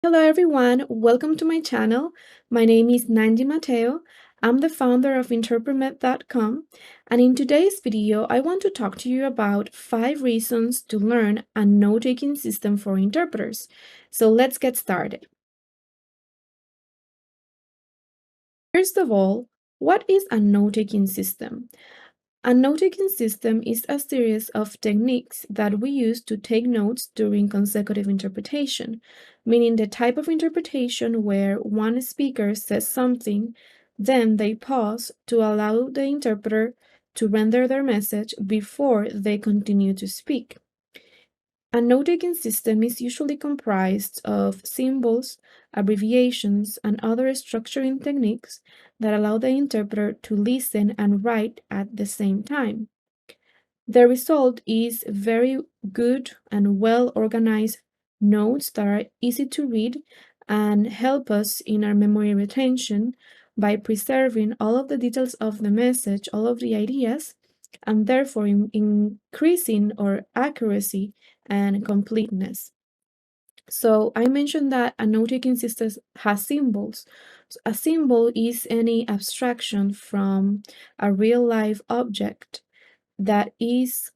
Hello everyone, welcome to my channel. My name is Nandy Mateo. I'm the founder of Interpremet.com, and in today's video I want to talk to you about 5 reasons to learn a note-taking system for interpreters. So let's get started. First of all, what is a note-taking system? A note-taking system is a series of techniques that we use to take notes during consecutive interpretation, meaning the type of interpretation where one speaker says something, then they pause to allow the interpreter to render their message before they continue to speak. A note-taking system is usually comprised of symbols, abbreviations, and other structuring techniques that allow the interpreter to listen and write at the same time. The result is very good and well-organized notes that are easy to read and help us in our memory retention by preserving all of the details of the message, all of the ideas, and therefore increasing our accuracy and completeness. So I mentioned that a note-taking system has symbols. So a symbol is any abstraction from a real-life object that is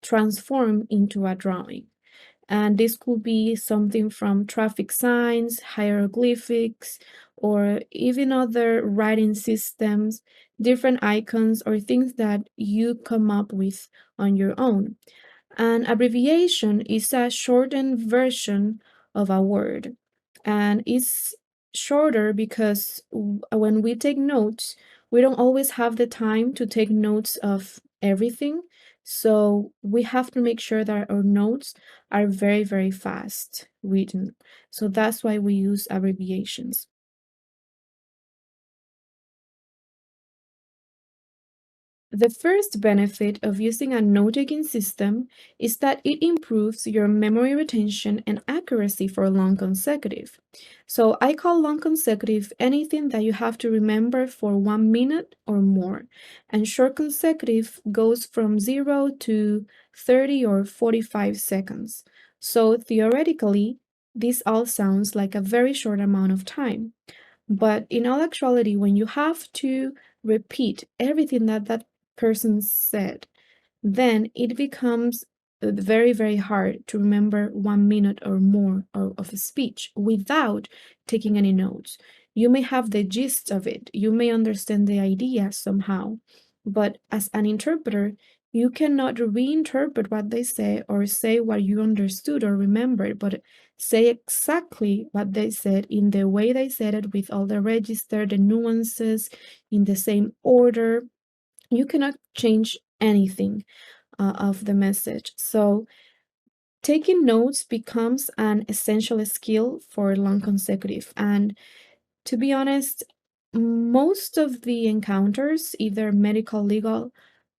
transformed into a drawing. And this could be something from traffic signs, hieroglyphics, or even other writing systems, different icons, or things that you come up with on your own. An abbreviation is a shortened version of a word, and it's shorter because when we take notes, we don't always have the time to take notes of everything. So we have to make sure that our notes are very, very fast written. So that's why we use abbreviations. The first benefit of using a note-taking system is that it improves your memory retention and accuracy for long consecutive. So I call long consecutive anything that you have to remember for 1 minute or more, and short consecutive goes from 0 to 30 or 45 seconds. So theoretically, this all sounds like a very short amount of time. But in all actuality, when you have to repeat everything that person said, then it becomes very, very hard to remember 1 minute or more of a speech without taking any notes. You may have the gist of it, you may understand the idea somehow, but as an interpreter, you cannot reinterpret what they say or say what you understood or remembered, but say exactly what they said in the way they said it with all the register, the nuances, in the same order. You cannot change anything of the message. So taking notes becomes an essential skill for long consecutive. And to be honest, most of the encounters, either medical, legal,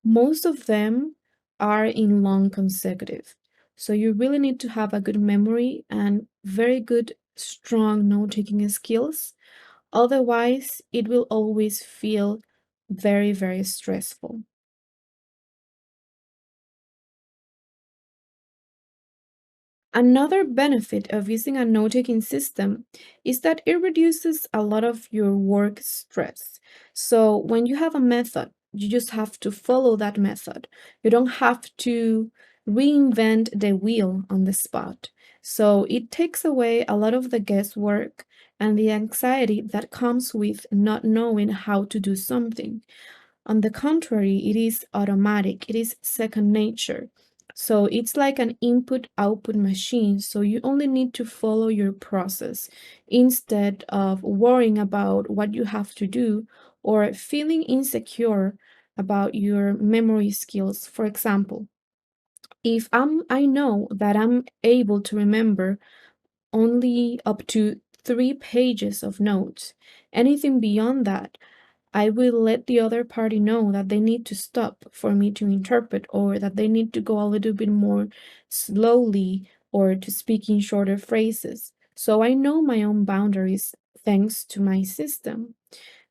most of them are in long consecutive. So you really need to have a good memory and very good, strong note-taking skills. Otherwise, it will always feel very, very stressful. Another benefit of using a note-taking system is that it reduces a lot of your work stress. So when you have a method, you just have to follow that method. You don't have to reinvent the wheel on the spot. So it takes away a lot of the guesswork and the anxiety that comes with not knowing how to do something. On the contrary, it is automatic, it is second nature. So it's like an input-output machine. So you only need to follow your process instead of worrying about what you have to do or feeling insecure about your memory skills. For example, if I know that I'm able to remember only up to 3 pages of notes, anything beyond that, I will let the other party know that they need to stop for me to interpret or that they need to go a little bit more slowly or to speak in shorter phrases. So I know my own boundaries thanks to my system.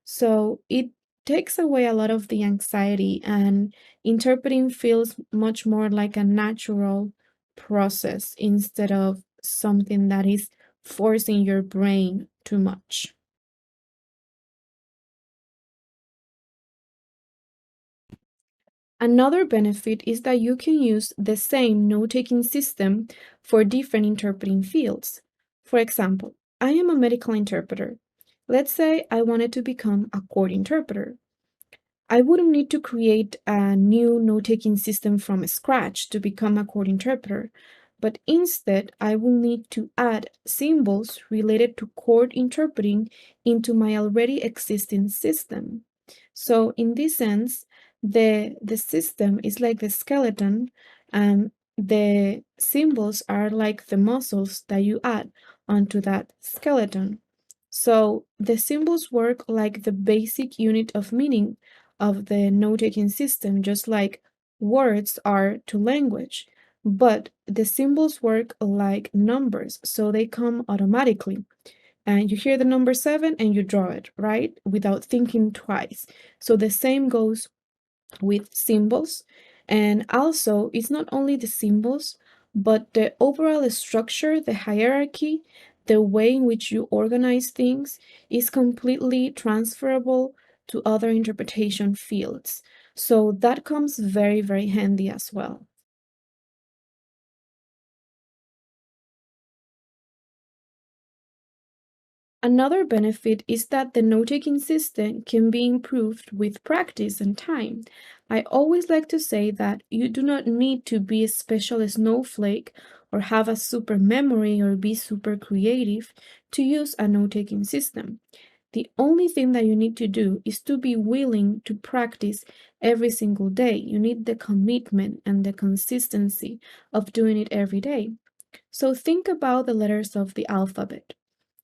So it takes away a lot of the anxiety, and interpreting feels much more like a natural process instead of something that is forcing your brain too much. Another benefit is that you can use the same note-taking system for different interpreting fields. For example, I am a medical interpreter. Let's say I wanted to become a court interpreter. I wouldn't need to create a new note-taking system from scratch to become a court interpreter, but instead I will need to add symbols related to court interpreting into my already existing system. So in this sense, the system is like the skeleton, and the symbols are like the muscles that you add onto that skeleton. So the symbols work like the basic unit of meaning of the note-taking system, just like words are to language. But the symbols work like numbers, so they come automatically. And you hear the number 7 and you draw it, right? Without thinking twice. So the same goes with symbols. And also, it's not only the symbols, but the overall structure, the hierarchy, the way in which you organize things is completely transferable to other interpretation fields. So that comes very, very handy as well. Another benefit is that the note-taking system can be improved with practice and time. I always like to say that you do not need to be a special snowflake or have a super memory or be super creative to use a note-taking system. The only thing that you need to do is to be willing to practice every single day. You need the commitment and the consistency of doing it every day. So think about the letters of the alphabet.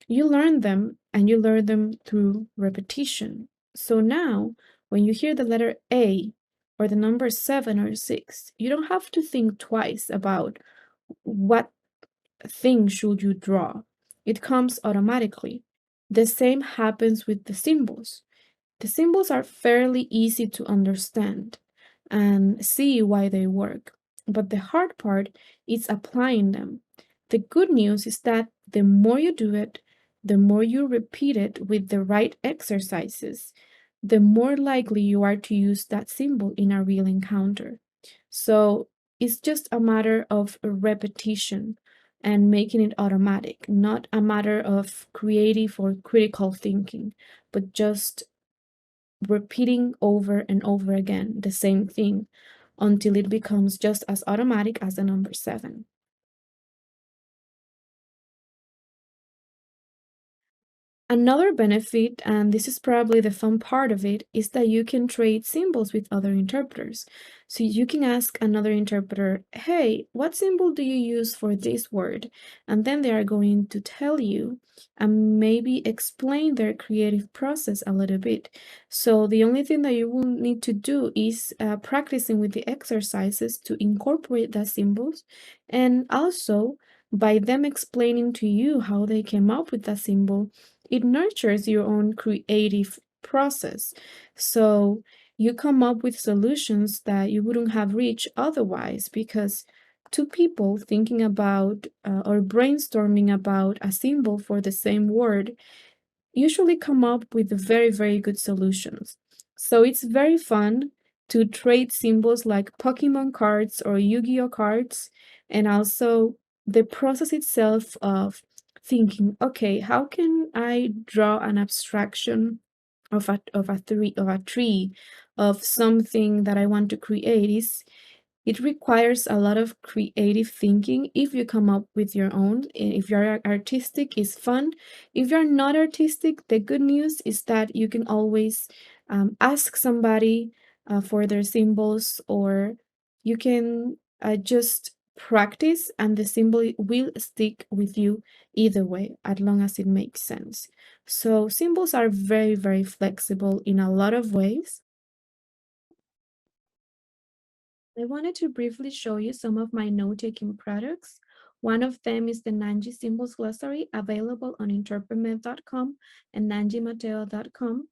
You learn them and you learn them through repetition. So now, when you hear the letter A or the number 7 or 6, you don't have to think twice about what thing should you draw. It comes automatically. The same happens with the symbols. The symbols are fairly easy to understand and see why they work, but the hard part is applying them. The good news is that the more you do it, the more you repeat it with the right exercises, the more likely you are to use that symbol in a real encounter. So it's just a matter of repetition and making it automatic, not a matter of creative or critical thinking, but just repeating over and over again the same thing until it becomes just as automatic as the number 7. Another benefit, and this is probably the fun part of it, is that you can trade symbols with other interpreters. So you can ask another interpreter, hey, what symbol do you use for this word? And then they are going to tell you and maybe explain their creative process a little bit. So the only thing that you will need to do is practicing with the exercises to incorporate the symbols, and also by them explaining to you how they came up with that symbol, it nurtures your own creative process. So you come up with solutions that you wouldn't have reached otherwise, because two people thinking about or brainstorming about a symbol for the same word usually come up with very, very good solutions. So it's very fun to trade symbols like Pokemon cards or Yu-Gi-Oh cards, and also the process itself of thinking, okay, how can I draw an abstraction of a tree of something that I want to create is it requires a lot of creative thinking if you come up with your own. If you're artistic, it's fun. If you're not artistic, the good news is that you can always ask somebody for their symbols, or you can just practice and the symbol will stick with you either way, as long as it makes sense. So symbols are very, very flexible in a lot of ways. I wanted to briefly show you some of my note-taking products. One of them is the Nanji Symbols Glossary, available on interpretmed.com and nanjimateo.com.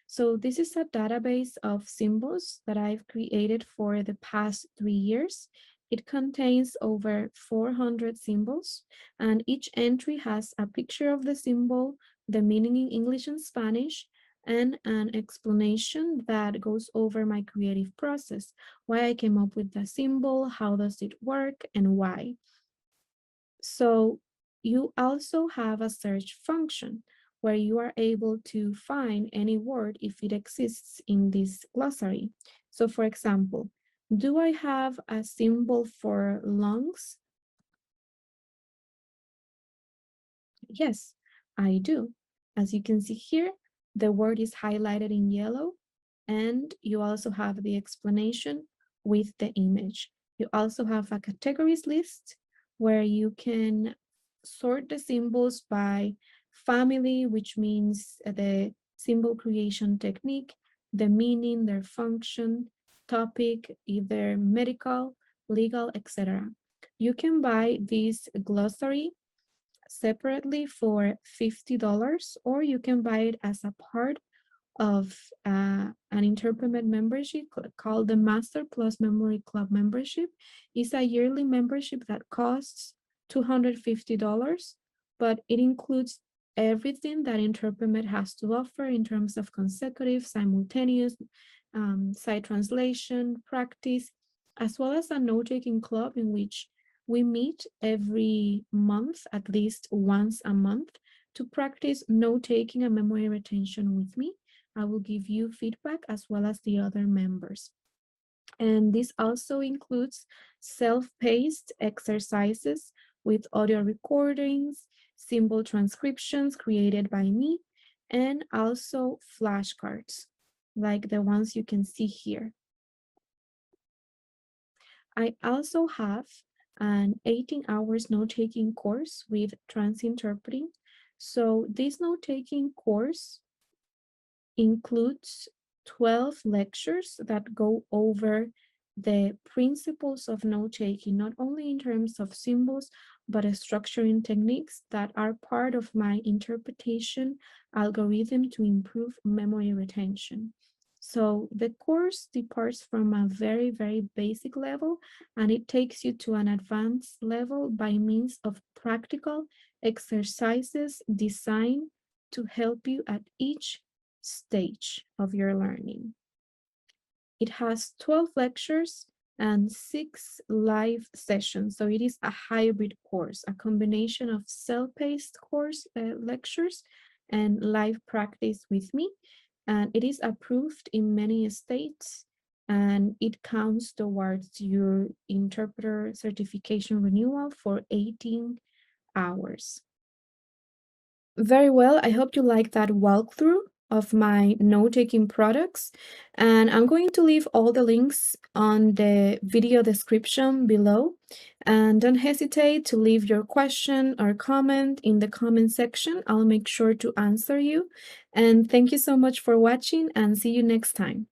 So this is a database of symbols that I've created for the past 3 years, It contains over 400 symbols, and each entry has a picture of the symbol, the meaning in English and Spanish, and an explanation that goes over my creative process, why I came up with the symbol, how does it work, and why. So you also have a search function where you are able to find any word if it exists in this glossary. So for example, do I have a symbol for lungs? Yes, I do. As you can see here, the word is highlighted in yellow, and you also have the explanation with the image. You also have a categories list where you can sort the symbols by family, which means the symbol creation technique, the meaning, their function, topic, either medical, legal, etc. You can buy this glossary separately for $50, or you can buy it as a part of an Interpremed membership called the Master Plus Memory Club membership. It's a yearly membership that costs $250, but it includes everything that Interpremed has to offer in terms of consecutive, simultaneous, site translation, practice, as well as a note-taking club in which we meet every month, at least once a month, to practice note-taking and memory retention with me. I will give you feedback as well as the other members. And this also includes self-paced exercises with audio recordings, symbol transcriptions created by me, and also flashcards, like the ones you can see here. I also have an 18 hours note-taking course with transinterpreting. So this note-taking course includes 12 lectures that go over the principles of note-taking, not only in terms of symbols, but structuring techniques that are part of my interpretation algorithm to improve memory retention. So the course departs from a very, very basic level, and it takes you to an advanced level by means of practical exercises designed to help you at each stage of your learning. It has 12 lectures and 6 live sessions. So it is a hybrid course, a combination of self-paced course lectures and live practice with me. And it is approved in many states, and it counts towards your interpreter certification renewal for 18 hours. Very well. I hope you like that walkthrough of my note-taking products. And I'm going to leave all the links on the video description below. And don't hesitate to leave your question or comment in the comment section. I'll make sure to answer you. And thank you so much for watching, and see you next time.